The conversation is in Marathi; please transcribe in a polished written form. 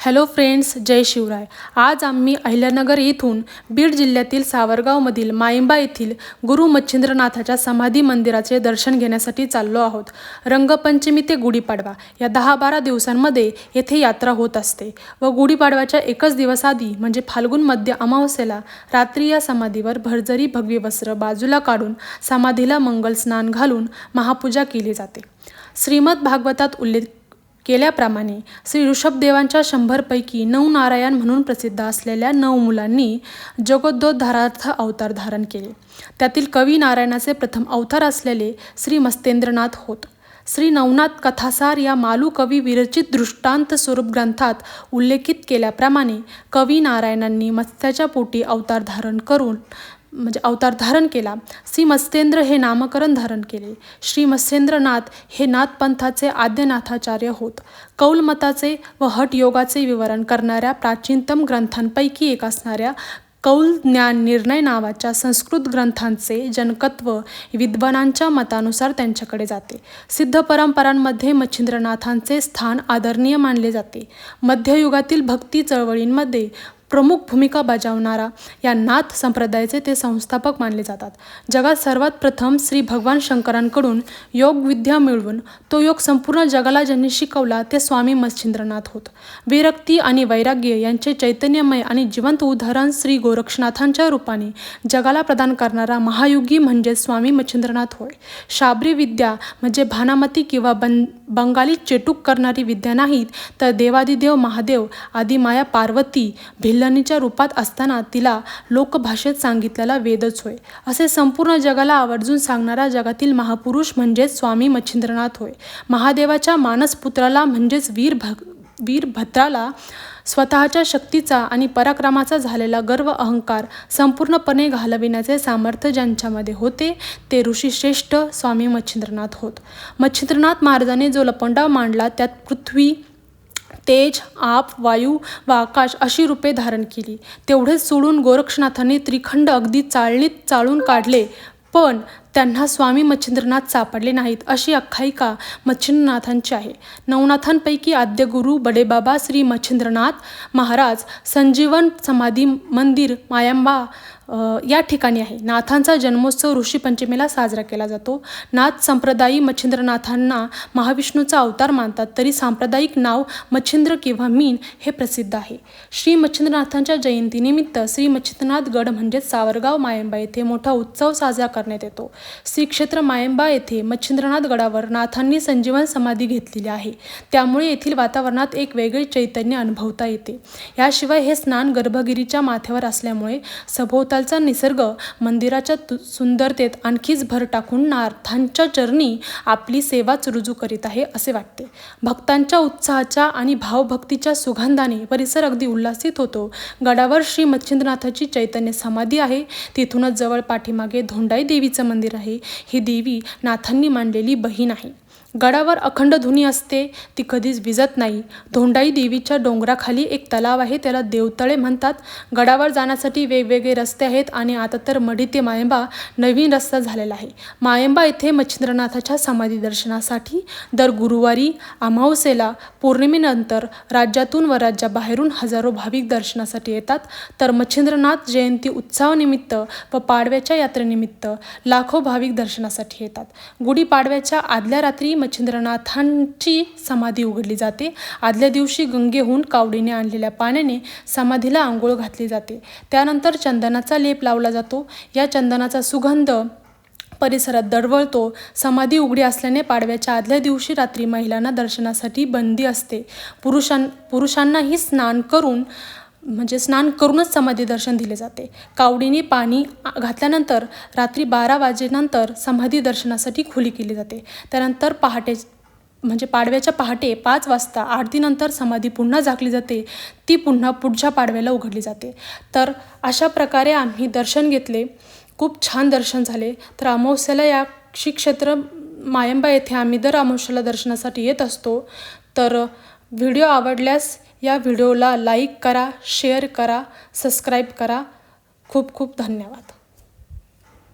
हॅलो फ्रेंड्स, जय शिवराय। आज आम्ही अहिल्यानगर येथून बीड जिल्ह्यातील सावरगावमधील माईंबा येथील गुरु मच्छिंद्रनाथाच्या समाधी मंदिराचे दर्शन घेण्यासाठी चाललो आहोत। रंगपंचमी ते गुढीपाडवा या 10-12 दिवसांमध्ये येथे यात्रा होत असते व गुढीपाडव्याच्या एकच दिवस आधी म्हणजे फाल्गुन मध्य अमावस्येला रात्री या समाधीवर भरजरी भगवे वस्त्र बाजूला काढून समाधीला मंगल स्नान घालून महापूजा केली जाते। श्रीमद भागवतात उल्लेख केल्याप्रमाणे श्री ऋषभदेवांच्या 100 पैकी 9 नारायण म्हणून प्रसिद्ध असलेल्या 9 मुलांनी जगोद्धारार्थ अवतार धारण केले। त्यातील कवी नारायणाचे प्रथम अवतार असलेले श्री मत्स्येंद्रनाथ होत। श्री नवनाथ कथासार या मालू कवी विरचित दृष्टांत स्वरूप ग्रंथात उल्लेखित केल्याप्रमाणे कवी नारायणांनी मत्स्याच्या पोटी अवतार धारण केला। श्री मत्स्येंद्र हे नामकरण धारण केले। श्री मत्स्येंद्रनाथ हे नाथपंथाचे आद्यनाथाचार्य होत। कौलमताचे व हठ योगाचे विवरण करणाऱ्या प्राचीनतम ग्रंथांपैकी एक असणाऱ्या कौल ज्ञान निर्णय नावाच्या संस्कृत ग्रंथांचे जनकत्व विद्वानांच्या मतानुसार त्यांच्याकडे जाते। सिद्ध परंपरांमध्ये मच्छिंद्रनाथांचे स्थान आदरणीय मानले जाते। मध्ययुगातील भक्ती चळवळींमध्ये प्रमुख भूमिका बजावणारा या नाथ संप्रदायाचे ते संस्थापक मानले जातात। जगात सर्वात प्रथम श्री भगवान शंकरांकडून योग विद्या मिळवून तो योग संपूर्ण जगाला ज्यांनी शिकवला ते स्वामी मच्छिंद्रनाथ होत। विरक्ती आणि वैराग्य यांचे चैतन्यमय आणि जिवंत उदाहरण श्री गोरक्षनाथांच्या रूपाने जगाला प्रदान करणारा महायुगी म्हणजे स्वामी मच्छिंद्रनाथ होय। शाबरी विद्या म्हणजे भानामती किंवा बंगाली चेटूक करणारी विद्या नाहीत, तर देवादिदेव महादेव आदी माया पार्वती भिल्लनीच्या रूपात असताना तिला लोकभाषेत सांगितलेला वेदच होय, असे संपूर्ण जगाला आवर्जून सांगणारा जगातील महापुरुष म्हणजेच स्वामी मच्छिंद्रनाथ होय। महादेवाच्या मानसपुत्राला म्हणजेच वीरभद्राला स्वतःच्या शक्तीचा आणि पराक्रमाचा झालेला गर्व अहंकार संपूर्णपणे घालविण्याचे सामर्थ्य ज्यांच्यामध्ये होते ते ऋषीश्रेष्ठ स्वामी मच्छिंद्रनाथ होत। मच्छिंद्रनाथ महाराजांनी जो लपंडाव मांडला त्यात पृथ्वी, तेज, आप, वायू व आकाश अशी रूपे धारण केली। तेवढेच सोडून गोरक्षनाथांनी त्रिखंड अगदी चाळणीत चाळून काढले, पण त्यांना स्वामी मच्छिंद्रनाथ सापडले नाहीत अशी आख्यायिका मच्छिंद्रनाथांची आहे। नवनाथांपैकी आद्य गुरु बडेबाबा श्री मच्छिंद्रनाथ महाराज संजीवन समाधी मंदिर मायंबा या ठिकाणी आहे। नाथांचा जन्मोत्सव ऋषी पंचमीला साजरा केला जातो। नाथ संप्रदायी मच्छिंद्रनाथांना महाविष्णूचा अवतार मानतात, तरी सांप्रदायिक नाव मच्छिंद्र किंवा मीन हे प्रसिद्ध आहे। श्री मच्छिंद्रनाथांच्या जयंतीनिमित्त श्री मच्छिंद्रनाथ गड म्हणजेच सावरगाव मायंबा येथे मोठा उत्सव साजरा करण्यात येतो। श्री क्षेत्र मायंबा येथे मच्छिंद्रनाथ गडावर नाथांनी संजीवन समाधी घेतलेली आहे, त्यामुळे येथील वातावरणात एक वेगळे चैतन्य अनुभवता येते। याशिवाय हे स्नान गर्भगिरीच्या माथ्यावर असल्यामुळे सभोवतालचा निसर्ग मंदिराच्या सुंदरतेत आणखीच भर टाकून नाथांच्या चरणी आपली सेवाच रुजू करीत आहे असे वाटते। भक्तांच्या उत्साहाच्या आणि भावभक्तीच्या सुगंधाने परिसर अगदी उल्हासित होतो। गडावर श्री मच्छिंद्रनाथाची चैतन्य समाधी आहे। तिथूनच जवळ पाठीमागे धोंडाई देवीचं मंदिर आहे। ही देवी नाथांनी मांडलेली बहीण आहे। गडावर अखंड धुनी असते, ती कधीच विजत नाही। धोंडाई देवीच्या डोंगराखाली एक तलाव आहे, त्याला देवतळे म्हणतात। गडावर जाण्यासाठी वेगवेगळे रस्ते आहेत आणि आता तर मढी ते मायंबा नवीन रस्ता झालेला आहे। मायंबा येथे मच्छिंद्रनाथाच्या समाधी दर्शनासाठी दर गुरुवारी अमावस्येला पौर्णिमेनंतर राज्यातून व राज्याबाहेरून हजारो भाविक दर्शनासाठी येतात, तर मच्छिंद्रनाथ जयंती उत्सवानिमित्त व पाडव्याच्या यात्रेनिमित्त लाखो भाविक दर्शनासाठी येतात। गुढीपाडव्याच्या आदल्या रात्री मच्छिंद्रनाथांची समाधी उघडली जाते। आदल्या दिवशी गंगेहून कावडीने आणलेल्या पाण्याने समाधीला आंघोळ घातली जाते। त्यानंतर चंदनाचा लेप लावला जातो। या चंदनाचा सुगंध परिसरात दरवळतो। समाधी उघडी असल्याने पाडव्याच्या आदल्या दिवशी रात्री महिलांना दर्शनासाठी बंदी असते। पुरुषांनाही स्नान करूनच समाधी दर्शन दिले जाते। कावडीने पाणी घातल्यानंतर रात्री 12 वाजेनंतर समाधी दर्शनासाठी खुली केली जाते। त्यानंतर पाडव्याच्या पहाटे 5 वाजता आरतीनंतर समाधी पुन्हा झाकली जाते, ती पुन्हा पुढच्या पाडव्याला उघडली जाते। तर अशा प्रकारे आम्ही दर्शन घेतले, खूप छान दर्शन झाले। तर अमावस्येला या श्री क्षेत्र मायंबा येथे आम्ही दर अमावस्येला दर्शनासाठी येत असतो। तर व्हिडिओ आवडल्यास या व्हिडिओला लाईक करा, शेअर करा, सबस्क्राईब करा। खूप खूप धन्यवाद।